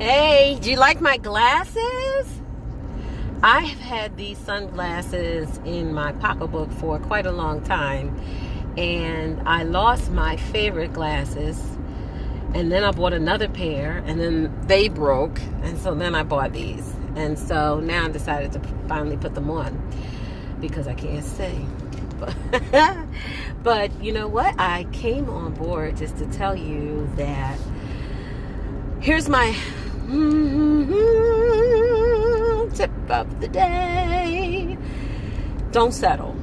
Hey, do you like my glasses? I have had these sunglasses in my pocketbook for quite a long time, and I lost my favorite glasses, and then I bought another pair, and then they broke, and so then I bought these. And so now I decided to finally put them on because I can't see. But you know what? I came on board just to tell you that here's my tip of the day. Don't settle.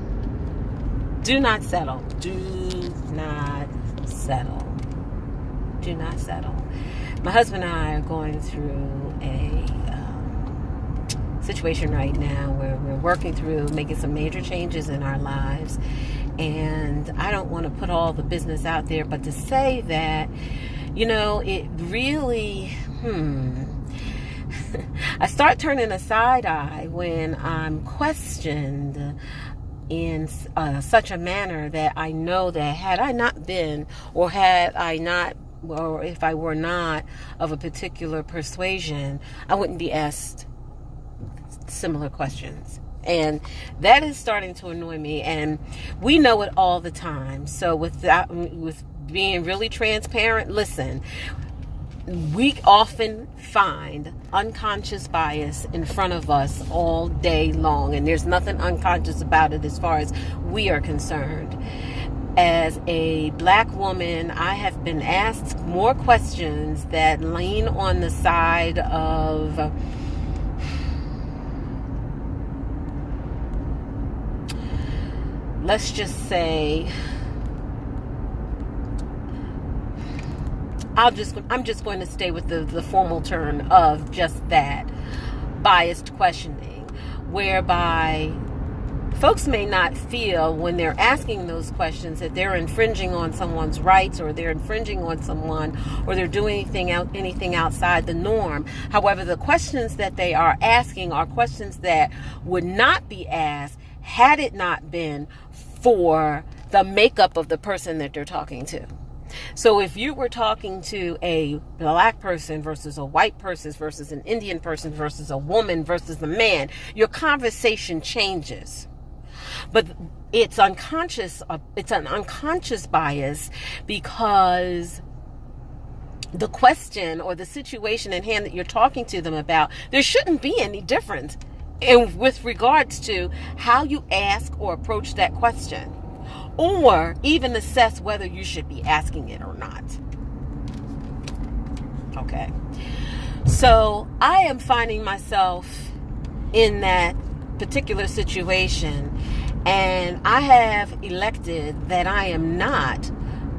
Do not settle. Do not settle. Do not settle. My husband and I are going through a situation right now where we're working through making some major changes in our lives, and I don't want to put all the business out there, but to say that, it really I start turning a side eye when I'm questioned in such a manner that I know that had I not been, or if I were not of a particular persuasion, I wouldn't be asked similar questions. And that is starting to annoy me, and we know it all the time. So with being really transparent, listen, we often find unconscious bias in front of us all day long, and there's nothing unconscious about it as far as we are concerned. As a black woman, I have been asked more questions that lean on the side of let's just say, I'm just going to stay with the formal term of just that, biased questioning, whereby folks may not feel when they're asking those questions that they're infringing on someone's rights, or they're infringing on someone, or they're doing anything outside the norm. However, the questions that they are asking are questions that would not be asked had it not been for the makeup of the person that they're talking to. So if you were talking to a black person versus a white person versus an Indian person versus a woman versus a man, your conversation changes. But it's unconscious. It's an unconscious bias because the question or the situation in hand that you're talking to them about, there shouldn't be any difference with regards to how you ask or approach that question, or even assess whether you should be asking it or not. Okay. So I am finding myself in that particular situation, and I have elected that I am not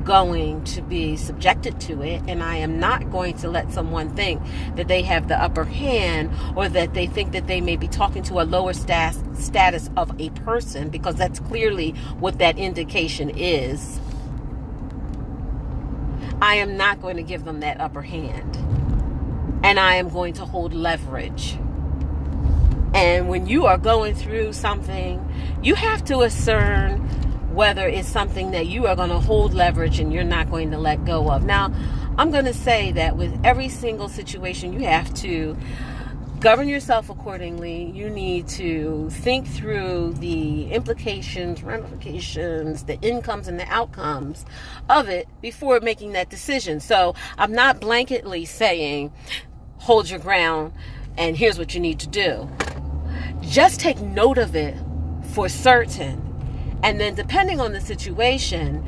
going to be subjected to it, and I am not going to let someone think that they have the upper hand, or that they think that they may be talking to a lower status of a person, because that's clearly what that indication is. I am not going to give them that upper hand, and I am going to hold leverage. And when you are going through something, you have to discern whether it's something that you are going to hold leverage and you're not going to let go of. Now, I'm going to say that with every single situation, you have to govern yourself accordingly. You need to think through the implications, ramifications, the incomes and the outcomes of it before making that decision. So I'm not blanketly saying, hold your ground and here's what you need to do. Just take note of it for certain. And then depending on the situation,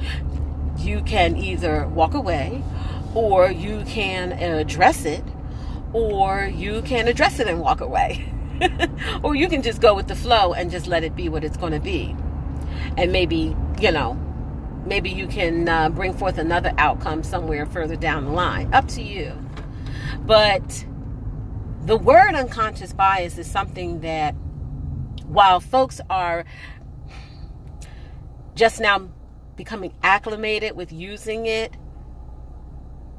you can either walk away, or you can address it, or you can address it and walk away. Or you can just go with the flow and just let it be what it's going to be. And maybe you can bring forth another outcome somewhere further down the line. Up to you. But the word unconscious bias is something that, while folks are just now becoming acclimated with using it,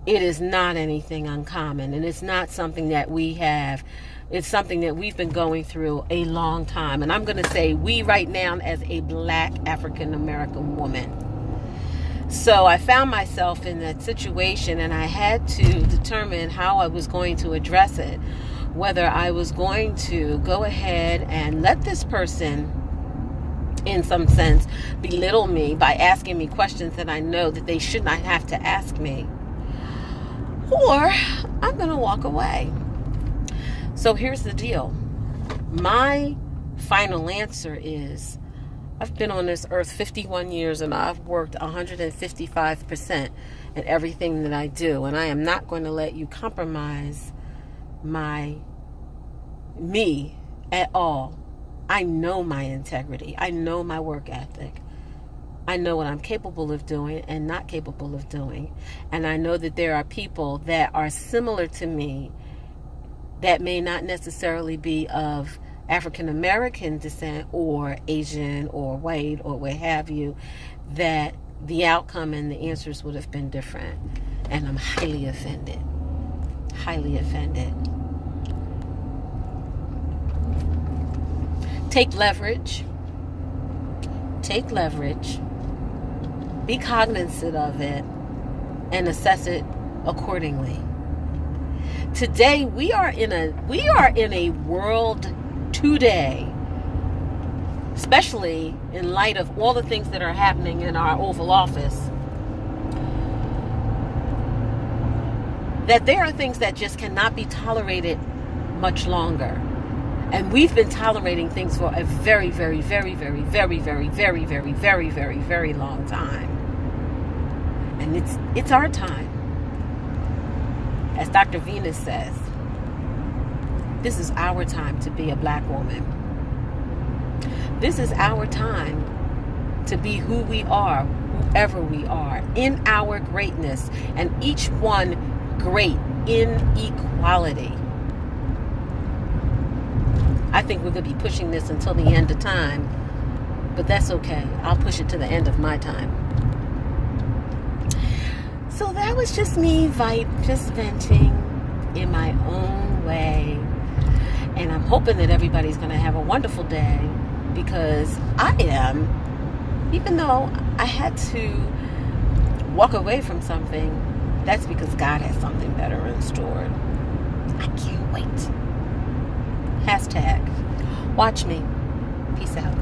it is not anything uncommon, and it's not something that we have. It's something that we've been going through a long time, and I'm going to say we right now as a black African American woman. So I found myself in that situation, and I had to determine how I was going to address it. Whether I was going to go ahead and let this person, in some sense, belittle me by asking me questions that I know that they should not have to ask me, or I'm going to walk away. So here's the deal. My final answer is, I've been on this earth 51 years and I've worked 155% in everything that I do. And I am not going to let you compromise me at all. I know my integrity. I know my work ethic. I know what I'm capable of doing and not capable of doing. And I know that there are people that are similar to me that may not necessarily be of African American descent or Asian or white or what have you, that the outcome and the answers would have been different. And I'm highly offended. Highly offended. Take leverage. Take leverage. Be cognizant of it and assess it accordingly. Today we are in a world today, especially in light of all the things that are happening in our Oval Office, that there are things that just cannot be tolerated much longer. And we've been tolerating things for a very, very, very, very, very, very, very, very, very, very, very long time. And it's our time. As Dr. Venus says, this is our time to be a black woman. This is our time to be who we are, whoever we are, in our greatness, and each one great in equality. I think we're going to be pushing this until the end of time, but that's okay. I'll push it to the end of my time. So that was just me just venting in my own way. And I'm hoping that everybody's going to have a wonderful day, because I am. Even though I had to walk away from something, that's because God has something better in store. I can't wait. #. Watch me. Peace out.